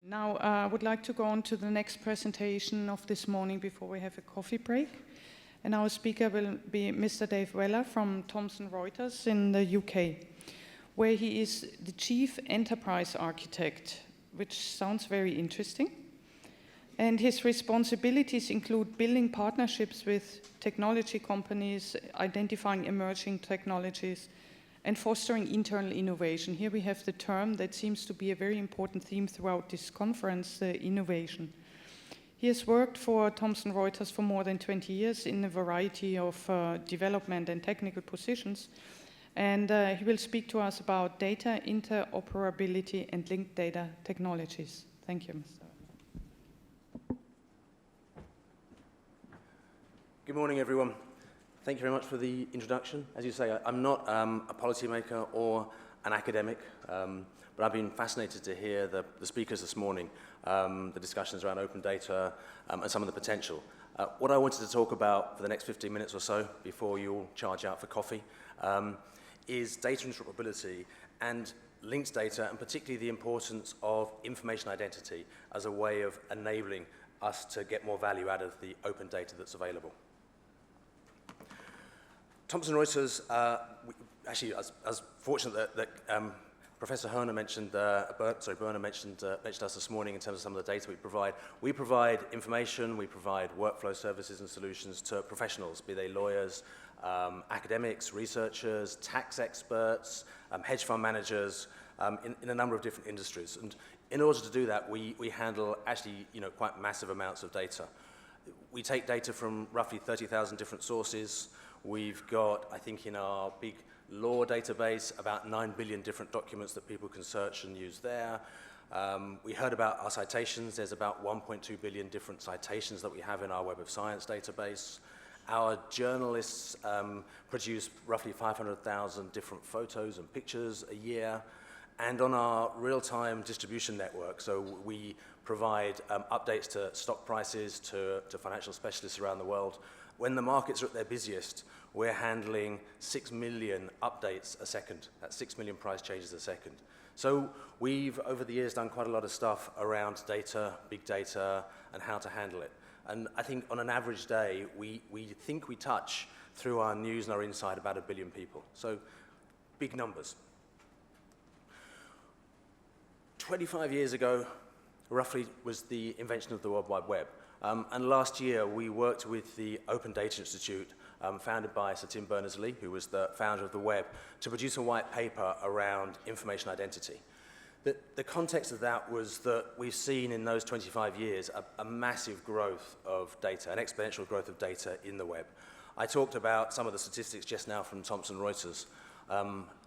Now, I would like to go on to the next presentation of this morning before we have a coffee break. And our speaker will be Mr. Dave Weller from Thomson Reuters in the UK, where he is the Chief Enterprise Architect, which sounds very interesting. And his responsibilities include building partnerships with technology companies, identifying emerging technologies, and fostering internal innovation. Here we have the term that seems to be a very important theme throughout this conference, innovation. He has worked for Thomson Reuters for more than 20 years in a variety of development and technical positions. And he will speak to us about data interoperability and linked data technologies. Thank you, Mr. Good morning, everyone. Thank you very much for the introduction. As you say, I'm not a policymaker or an academic, but I've been fascinated to hear the speakers this morning, the discussions around open data and some of the potential. What I wanted to talk about for the next 15 minutes or so, before you all charge out for coffee, is data interoperability and linked data, and particularly the importance of information identity as a way of enabling us to get more value out of the open data that's available. Thomson Reuters, actually, I was fortunate that Professor Berner mentioned us this morning in terms of some of the data we provide. We provide information, we provide workflow services and solutions to professionals, be they lawyers, academics, researchers, tax experts, hedge fund managers, in a number of different industries. And in order to do that, we handle actually quite massive amounts of data. We take data from roughly 30,000 different sources. We've got, I think, in our big law database, about 9 billion different documents that people can search and use there. We heard about our citations. There's about 1.2 billion different citations that we have in our Web of Science database. Our journalists produce roughly 500,000 different photos and pictures a year. And on our real-time distribution network, so we provide updates to stock prices, to financial specialists around the world. When the markets are at their busiest, we're handling 6 million updates a second. That's 6 million price changes a second. So we've, over the years, done quite a lot of stuff around data, big data, and how to handle it. And I think on an average day, we think we touch, through our news and our insight, about 1 billion people. So big numbers. 25 years ago, roughly, was the invention of the World Wide Web. And last year, we worked with the Open Data Institute, founded by Sir Tim Berners-Lee, who was the founder of the web, to produce a white paper around information identity. The context of that was that we've seen in those 25 years a massive growth of data, an exponential growth of data in the web. I talked about some of the statistics just now from Thomson Reuters.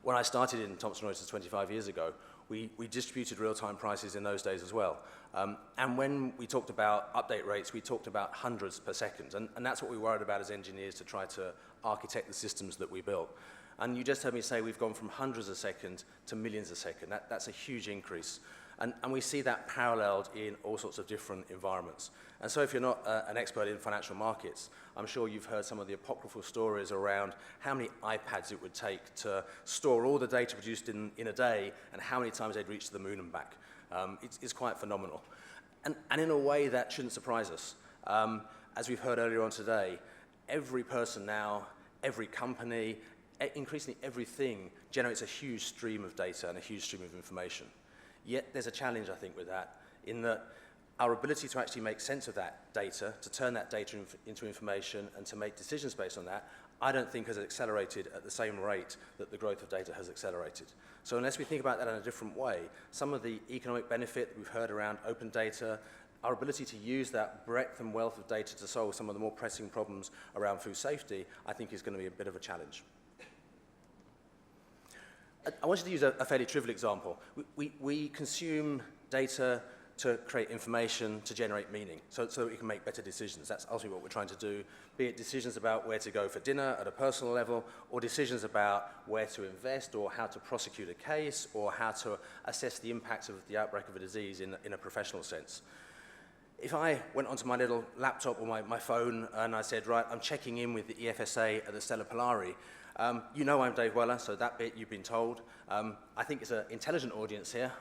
When I started in Thomson Reuters 25 years ago, we distributed real-time prices in those days as well. And when we talked about update rates, we talked about hundreds per second. And that's what we worried about as engineers, to try to architect the systems that we built. And you just heard me say we've gone from hundreds a second to millions a second. That's a huge increase. And we see that paralleled in all sorts of different environments. And so if you're not an expert in financial markets, I'm sure you've heard some of the apocryphal stories around how many iPads it would take to store all the data produced in a day, and how many times they'd reach to the moon and back. It's quite phenomenal. And in a way, that shouldn't surprise us. As we've heard earlier on today, every person now, every company, increasingly everything generates a huge stream of data and a huge stream of information. Yet there's a challenge, I think, with that, in that our ability to actually make sense of that data, to turn that data into information and to make decisions based on that, I don't think has accelerated at the same rate that the growth of data has accelerated. So unless we think about that in a different way, some of the economic benefit we've heard around open data, our ability to use that breadth and wealth of data to solve some of the more pressing problems around food safety, I think is going to be a bit of a challenge. I wanted to use a fairly trivial example. We consume data to create information, to generate meaning, so that we can make better decisions. That's ultimately what we're trying to do, be it decisions about where to go for dinner at a personal level, or decisions about where to invest, or how to prosecute a case, or how to assess the impacts of the outbreak of a disease in a professional sense. If I went onto my little laptop or my phone and I said, right, I'm checking in with the EFSA at the Stella Polari, You know I'm Dave Weller, so that bit you've been told. I think it's an intelligent audience here,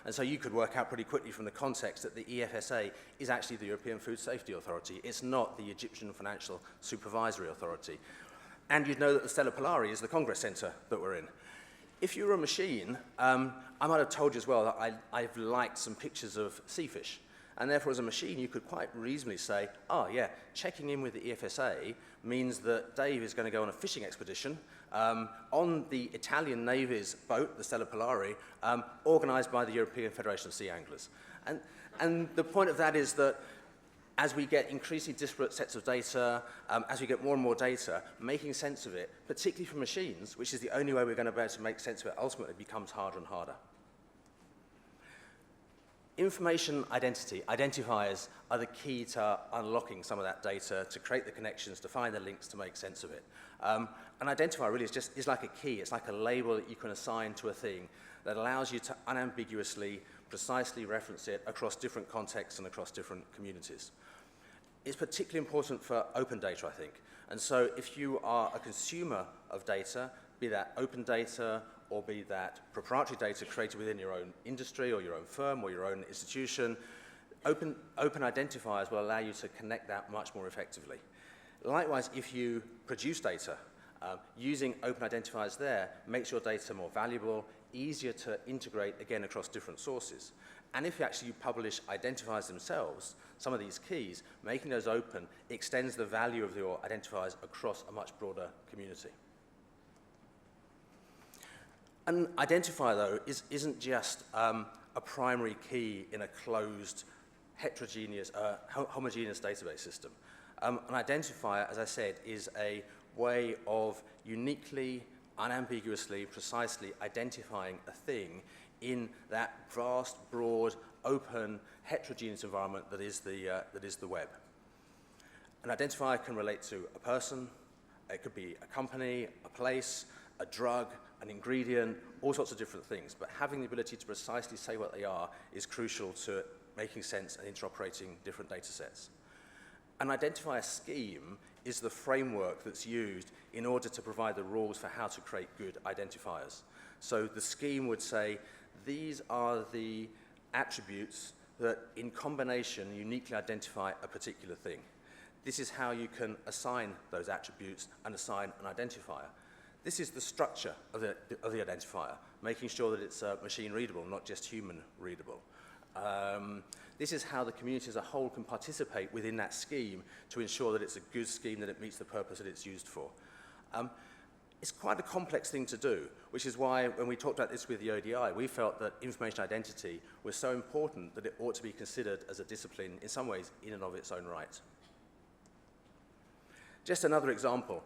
and so you could work out pretty quickly from the context that the EFSA is actually the European Food Safety Authority. It's not the Egyptian Financial Supervisory Authority. And you'd know that the Stella Polari is the Congress Center that we're in. If you were a machine, I might have told you as well that I've liked some pictures of sea fish. And therefore, as a machine, you could quite reasonably say, oh, yeah, checking in with the EFSA means that Dave is going to go on a fishing expedition on the Italian Navy's boat, the Stella Polari, organized by the European Federation of Sea Anglers. And the point of that is that as we get increasingly disparate sets of data, as we get more and more data, making sense of it, particularly for machines, which is the only way we're going to be able to make sense of it, ultimately becomes harder and harder. Information identity, identifiers, are the key to unlocking some of that data, to create the connections, to find the links, to make sense of it. An identifier really is like a key. It's like a label that you can assign to a thing that allows you to unambiguously, precisely reference it across different contexts and across different communities. It's particularly important for open data, I think. And so if you are a consumer of data, be that open data, or be that proprietary data created within your own industry or your own firm or your own institution, open identifiers will allow you to connect that much more effectively. Likewise, if you produce data, using open identifiers there makes your data more valuable, easier to integrate, again, across different sources. And if you actually publish identifiers themselves, some of these keys, making those open extends the value of your identifiers across a much broader community. An identifier, though, isn't just a primary key in a closed, heterogeneous, homogeneous database system. An identifier, as I said, is a way of uniquely, unambiguously, precisely identifying a thing in that vast, broad, open, heterogeneous environment that is the web. An identifier can relate to a person, it could be a company, a place, a drug, an ingredient, all sorts of different things. But having the ability to precisely say what they are is crucial to making sense and interoperating different data sets. An identifier scheme is the framework that's used in order to provide the rules for how to create good identifiers. So the scheme would say, these are the attributes that in combination uniquely identify a particular thing. This is how you can assign those attributes and assign an identifier. This is the structure of the identifier, making sure that it's machine readable, not just human readable. This is how the community as a whole can participate within that scheme to ensure that it's a good scheme, that it meets the purpose that it's used for. It's quite a complex thing to do, which is why when we talked about this with the ODI, we felt that information identity was so important that it ought to be considered as a discipline in some ways in and of its own right. Just another example.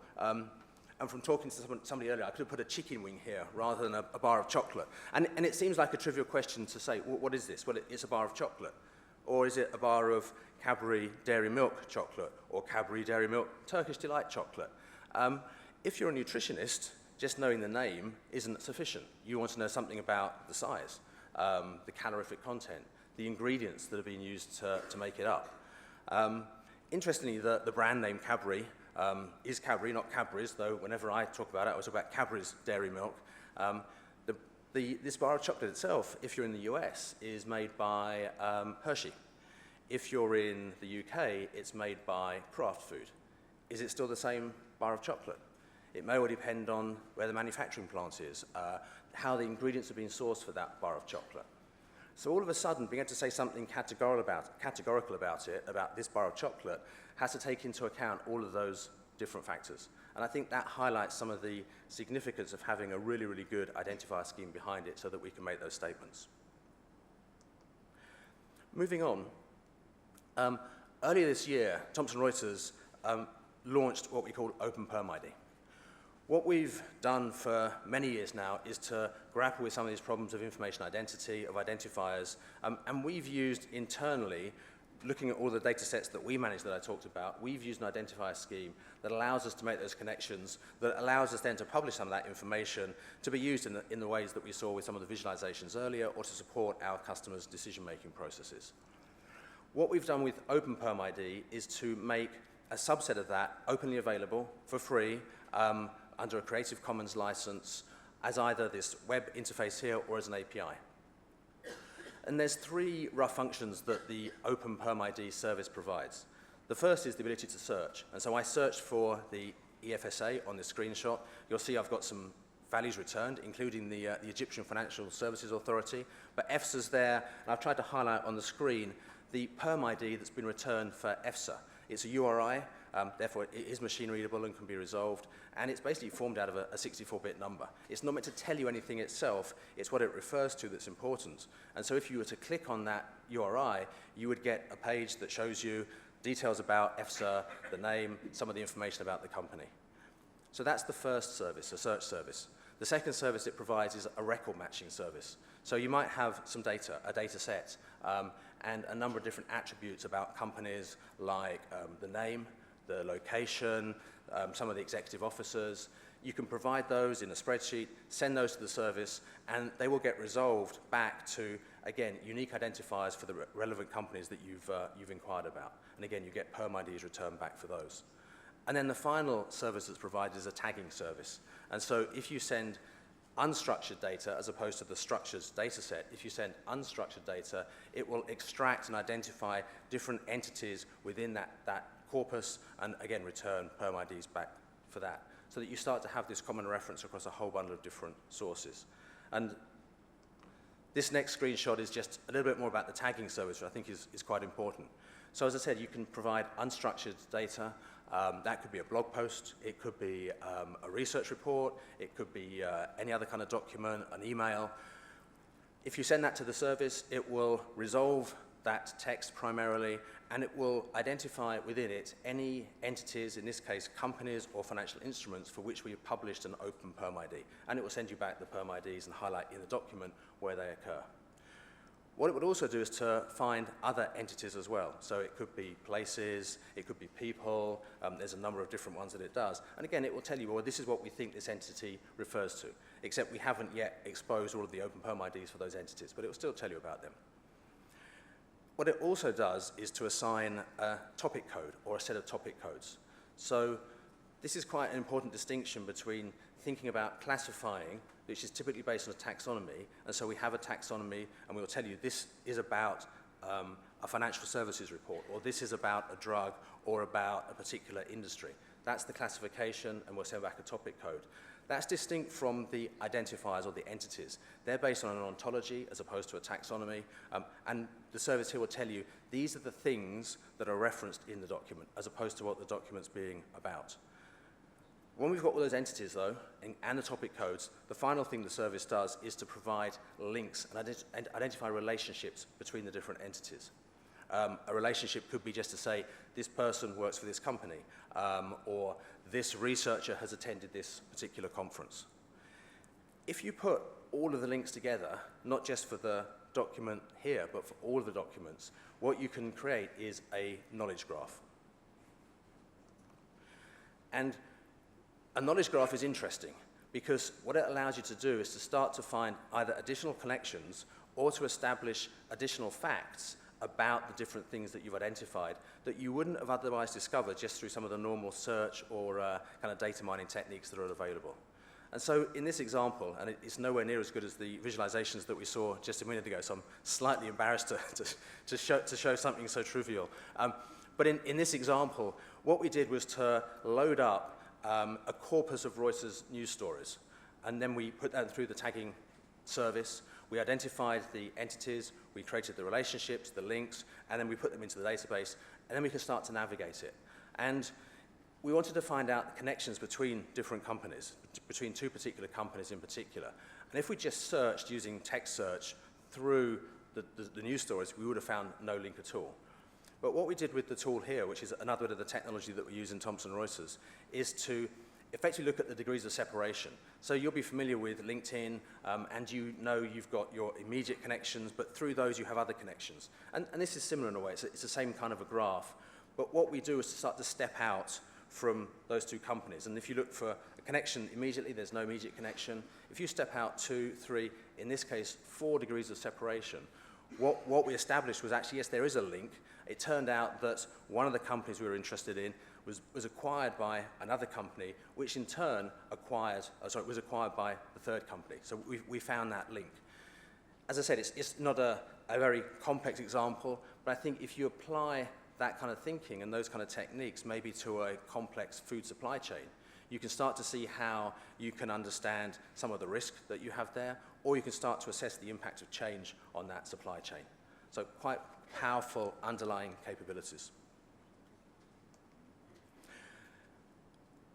And from talking to somebody earlier, I could have put a chicken wing here rather than a bar of chocolate. And it seems like a trivial question to say, well, what is this? Well, it's a bar of chocolate. Or is it a bar of Cadbury Dairy Milk chocolate or Cadbury Dairy Milk Turkish Delight chocolate? If you're a nutritionist, just knowing the name isn't sufficient. You want to know something about the size, the calorific content, the ingredients that are being used to make it up. Interestingly, the brand name Cadbury is Cadbury, not Cadbury's, though whenever I talk about it, I always talk about Cadbury's Dairy Milk. This bar of chocolate itself, if you're in the US, is made by Hershey. If you're in the UK, it's made by Kraft Food. Is it still the same bar of chocolate? It may well depend on where the manufacturing plant is, how the ingredients are being sourced for that bar of chocolate. So all of a sudden, being able to say something categorical about it, about this bar of chocolate, has to take into account all of those different factors. And I think that highlights some of the significance of having a really, really good identifier scheme behind it so that we can make those statements. Moving on, earlier this year, Thomson Reuters launched what we call Open PERMID. What we've done for many years now is to grapple with some of these problems of information identity, of identifiers, and we've used internally, looking at all the data sets that we manage that I talked about, we've used an identifier scheme that allows us to make those connections, that allows us then to publish some of that information to be used in the ways that we saw with some of the visualizations earlier, or to support our customers' decision-making processes. What we've done with Open PERMID is to make a subset of that openly available for free, under a Creative Commons license as either this web interface here or as an API. And there's three rough functions that the Open PermID service provides. The first is the ability to search. And so I searched for the EFSA on this screenshot. You'll see I've got some values returned, including the Egyptian Financial Services Authority. But EFSA's there, and I've tried to highlight on the screen the PermID that's been returned for EFSA. It's a URI, therefore it is machine readable and can be resolved, and it's basically formed out of a 64-bit number. It's not meant to tell you anything itself, it's what it refers to that's important. And so if you were to click on that URI, you would get a page that shows you details about EFSA, the name, some of the information about the company. So that's the first service, a search service. The second service it provides is a record matching service. So you might have some data, a data set, and a number of different attributes about companies like the name, the location, some of the executive officers. You can provide those in a spreadsheet, send those to the service, and they will get resolved back to, again, unique identifiers for the relevant companies that you've inquired about. And again, you get PermIDs returned back for those. And then the final service that's provided is a tagging service. And so if you send unstructured data as opposed to the structured data set, if you send unstructured data, it will extract and identify different entities within that corpus and again return PermIDs back for that, so that you start to have this common reference across a whole bundle of different sources. And this next screenshot is just a little bit more about the tagging service, which I think is quite important. So as I said, you can provide unstructured data. That could be a blog post, it could be a research report, it could be any other kind of document, an email. If you send that to the service, it will resolve that text primarily, and it will identify within it any entities, in this case companies or financial instruments, for which we have published an open PermID. And it will send you back the PermIDs and highlight in the document where they occur. What it would also do is to find other entities as well. So it could be places, it could be people, there's a number of different ones that it does. And again, it will tell you, well, this is what we think this entity refers to, except we haven't yet exposed all of the open PermIDs for those entities, but it will still tell you about them. What it also does is to assign a topic code or a set of topic codes. So this is quite an important distinction between thinking about classifying, which is typically based on a taxonomy, and so we have a taxonomy and we will tell you this is about a financial services report, or this is about a drug, or about a particular industry. That's the classification, and we'll send back a topic code. That's distinct from the identifiers or the entities. They're based on an ontology as opposed to a taxonomy, and the service here will tell you these are the things that are referenced in the document as opposed to what the document's being about. When we've got all those entities, though, and the topic codes, the final thing the service does is to provide links and identify relationships between the different entities. A relationship could be just to say, this person works for this company, or this researcher has attended this particular conference. If you put all of the links together, not just for the document here, but for all of the documents, what you can create is a knowledge graph. And a knowledge graph is interesting because what it allows you to do is to start to find either additional connections or to establish additional facts about the different things that you've identified that you wouldn't have otherwise discovered just through some of the normal search or kind of data mining techniques that are available. And so in this example, and it's nowhere near as good as the visualizations that we saw just a minute ago, so I'm slightly embarrassed to show something so trivial. But in this example, what we did was to load up a corpus of Reuters news stories, and then we put that through the tagging service. We identified the entities, we created the relationships, the links, and then we put them into the database, and then we could start to navigate it. And we wanted to find out the connections between different companies, between two particular companies in particular. And if we just searched using text search through the news stories, we would have found no link at all. But what we did with the tool here, which is another bit of the technology that we use in Thomson Reuters, is to effectively look at the degrees of separation. So you'll be familiar with LinkedIn, and you know you've got your immediate connections, but through those you have other connections. And this is similar in a way. It's the same kind of a graph. But what we do is to start to step out from those two companies. And if you look for a connection immediately, there's no immediate connection. If you step out 2, 3, in this case, 4 degrees of separation, what we established was actually, yes, there is a link. It turned out that one of the companies we were interested in was acquired by another company, which in turn was acquired by the third company. So we found that link. As I said, it's not a very complex example, but I think if you apply that kind of thinking and those kind of techniques maybe to a complex food supply chain, you can start to see how you can understand some of the risk that you have there, or you can start to assess the impact of change on that supply chain. So quite powerful underlying capabilities.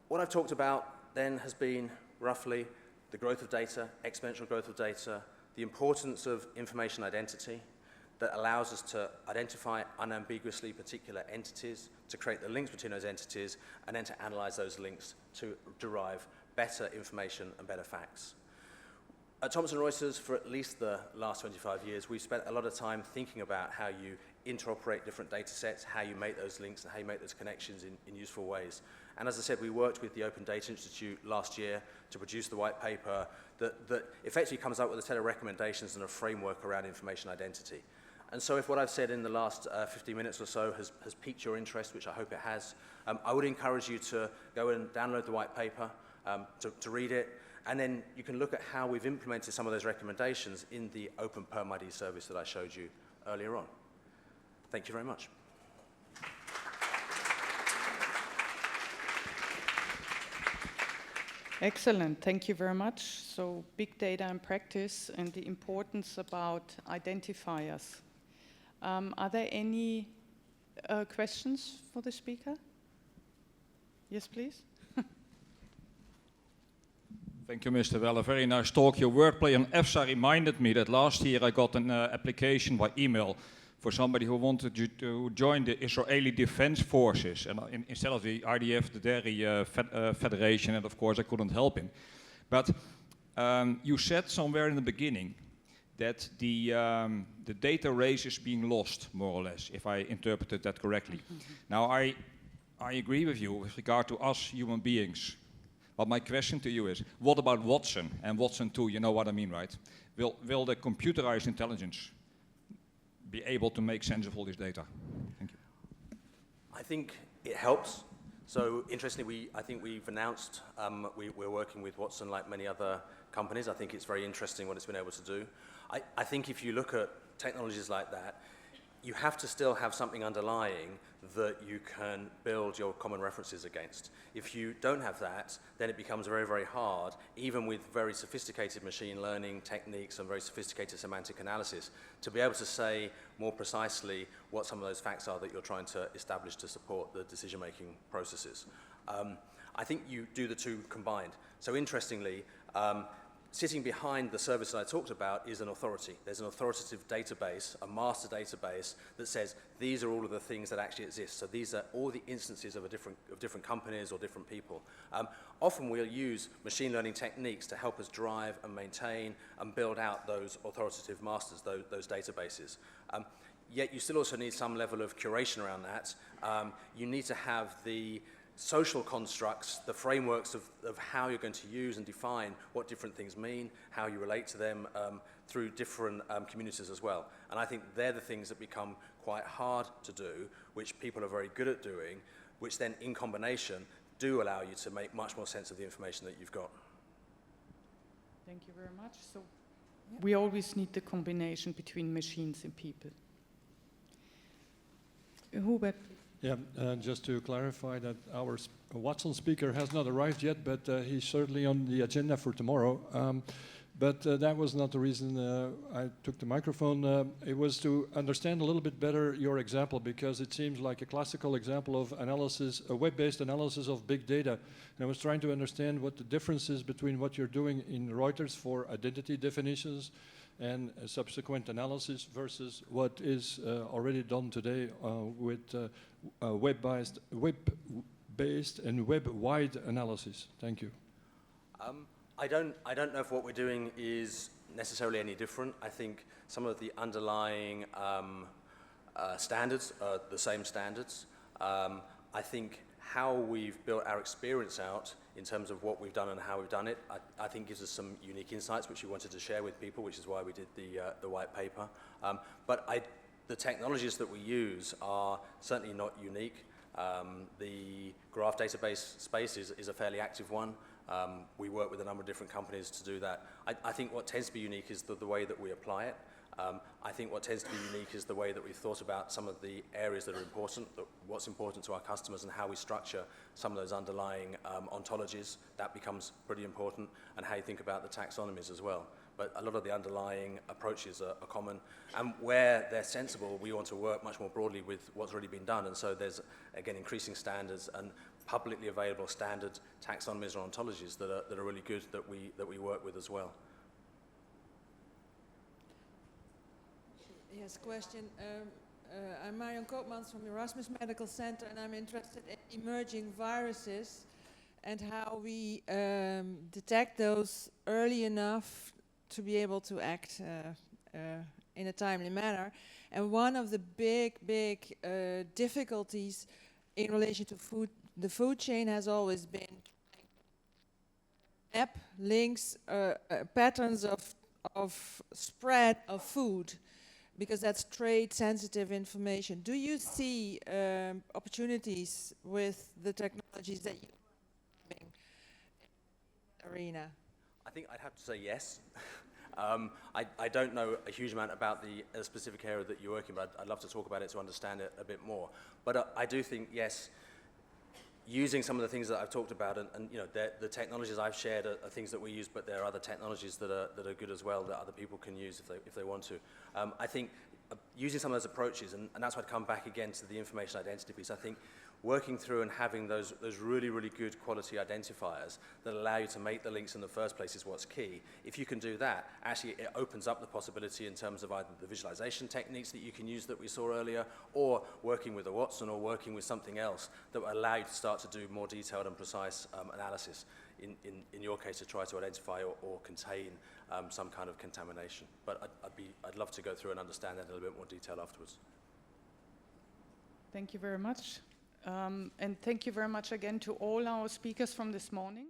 What I've talked about then has been roughly the growth of data, exponential growth of data, the importance of information identity that allows us to identify unambiguously particular entities, to create the links between those entities, and then to analyze those links to derive better information and better facts. At Thomson Reuters, for at least the last 25 years, we've spent a lot of time thinking about how you interoperate different data sets, how you make those links, and how you make those connections in useful ways. And as I said, we worked with the Open Data Institute last year to produce the white paper that effectively comes up with a set of recommendations and a framework around information identity. And so if what I've said in the last 15 minutes or so has piqued your interest, which I hope it has, I would encourage you to go and download the white paper, to read it, and then you can look at how we've implemented some of those recommendations in the Open PERMID service that I showed you earlier on. Thank you very much. Excellent, thank you very much. So big data in practice and the importance about identifiers. Are there any questions for the speaker? Yes, please. Thank you, Mr. Weller. Very nice talk. Your wordplay on EFSA reminded me that last year I got an application by email for somebody who wanted to join the Israeli Defense Forces. And instead of the IDF, the Dairy Federation, and of course I couldn't help him. But you said somewhere in the beginning that the data race is being lost, more or less, if I interpreted that correctly. Now, I agree with you with regard to us human beings. But my question to you is, what about Watson and Watson 2? You know what I mean, right? Will the computerized intelligence be able to make sense of all this data? Thank you. I think it helps. So interestingly, I think we've announced we're working with Watson like many other companies. I think it's very interesting what it's been able to do. I think if you look at technologies like that, you have to still have something underlying that you can build your common references against. If you don't have that, then it becomes very, very hard, even with very sophisticated machine learning techniques and very sophisticated semantic analysis, to be able to say more precisely what some of those facts are that you're trying to establish to support the decision-making processes. I think you do the two combined. So interestingly, sitting behind the service that I talked about is an authority. There's an authoritative database, a master database that says these are all of the things that actually exist. So these are all the instances of different companies or different people. Often we'll use machine learning techniques to help us drive and maintain and build out those authoritative masters, those databases. Yet you still also need some level of curation around that. You need to have the social constructs, the frameworks of how you're going to use and define what different things mean, how you relate to them through different communities as well. And I think they're the things that become quite hard to do, which people are very good at doing, which then in combination do allow you to make much more sense of the information that you've got. Thank you very much. So we always need the combination between machines and people. Hubert. Yeah, just to clarify that our Watson speaker has not arrived yet, but he's certainly on the agenda for tomorrow. But that was not the reason I took the microphone. It was to understand a little bit better your example, because it seems like a classical example of analysis, a web-based analysis of big data. And I was trying to understand what the difference is between what you're doing in Reuters for identity definitions and subsequent analysis versus what is already done today with web-based and web-wide analysis. Thank you. I don't know if what we're doing is necessarily any different. I think some of the underlying standards are the same standards. I think how we've built our experience out in terms of what we've done and how we've done it, I think gives us some unique insights which we wanted to share with people, which is why we did the white paper. The technologies that we use are certainly not unique. The graph database space is a fairly active one. We work with a number of different companies to do that. I think what tends to be unique is the way that we apply it. I think what tends to be unique is the way that we've thought about some of the areas that are important, what's important to our customers, and how we structure some of those underlying ontologies. That becomes pretty important, and how you think about the taxonomies as well. But a lot of the underlying approaches are common, and where they're sensible, we want to work much more broadly with what's already been done. And so there's, again, increasing standards and publicly available standard taxonomies or ontologies that are really good that we work with as well. Yes, question. I'm Marion Koopmans from Erasmus Medical Center, and I'm interested in emerging viruses and how we detect those early enough to be able to act in a timely manner. And one of the big difficulties in relation to the food chain has always been map links, patterns of spread of food, because that's trade-sensitive information. Do you see opportunities with the technologies that you're in the arena? I think I'd have to say yes. I don't know a huge amount about the specific area that you're working, but I'd love to talk about it to understand it a bit more. But I do think, yes, using some of the things that I've talked about, and you know, the technologies I've shared are things that we use, but there are other technologies that are good as well that other people can use if they want to. I think using some of those approaches, and that's why I'd come back again to the information identity piece. I think working through and having those really good quality identifiers that allow you to make the links in the first place is what's key. If you can do that, actually it opens up the possibility in terms of either the visualization techniques that you can use that we saw earlier, or working with a Watson or working with something else that will allow you to start to do more detailed and precise analysis, in your case to try to identify or contain some kind of contamination. But I'd love to go through and understand that in a little bit more detail afterwards. Thank you very much. And thank you very much again to all our speakers from this morning.